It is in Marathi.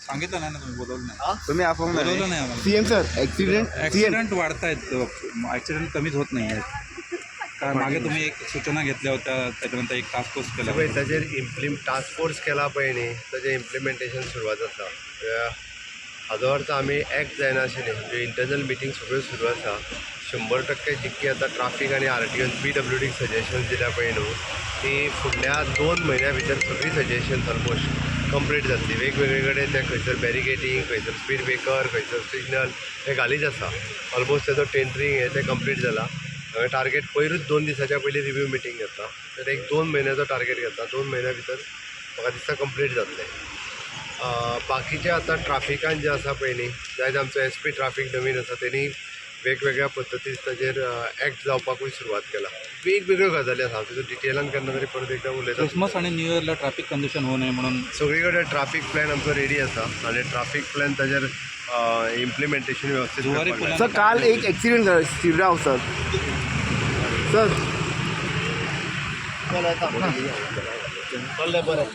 सांगितलं नाही ना तुम्ही, बोलवलं नाही. तुम्ही आपण बोलवलं नाही आम्हाला. सीएम सर ॲक्सिडेंट वाढतायत, ॲक्सिडेंट कमीच होत नाही आहेत. कारण मागे तुम्ही एक सूचना घेतल्या होत्या, त्याच्यानंतर एक टास्क फोर्स केला. पळय ताजेर टास्क फोर्स केला पळय न्ही, ताजें इम्प्लिमेंटेशन सुरवात आसा. हाजो अर्थ आमी एक्ट जायना अशें न्ही, म्हणजे इंटरनल मिटींग सगळ्यो सुरू आसा. 100% जितकी आतां ट्राफीक आनी RTO PWDक सजेशन्स दिल्या पळय न्हू, ती फुडल्या 2 म्हयन्या भितर सगळीं सजेशन्स ऑलमोस्ट कंप्लीट जातली. वेगवेगळे कडेन ते खंयसर बॅरिकेटींग, खंयसर स्पीड ब्रेकर, खंयसर सिग्नल हे घालीच आसा. ऑलमोस्ट तेजो टेंडरींग हे ते कंप्लीट जाला. टार्गेट पयरूच 2 दिसाच्या पयलीं रिव्यू मिटींग घेता, तर एक 2 म्हयन्याचो टार्गेट घेता. 2 म्हयन्या भितर म्हाका दिसता कंप्लीट जातलें. बाकीचे आतां ट्राफिकान जे आसा पळय न्ही, जायत आमचो SP ट्राफीक नवीन आसा, तेणी वेगवेगळ्या पद्दतीन ताजेर एक्ट जावपाकूय सुरवात केला. वेगवेगळ्यो गजाली आसा, हांव तितून डिटेलान केन्ना तरी परत एकदा उलयता. क्रिसमस आणि न्यू इयरला ट्रॅफिक कंडिशन होऊ नये म्हणून सगळी कडेन ट्राफीक प्लॅन आमचो रेडी आसा आनी ट्राफीक प्लॅन ताजेर इम्प्लिमेंटेशन वेवस्थीत जुवारी करपाक जाय. सर काल एक ॲक्सिडेंट झाला शिवराव सर. सर बरें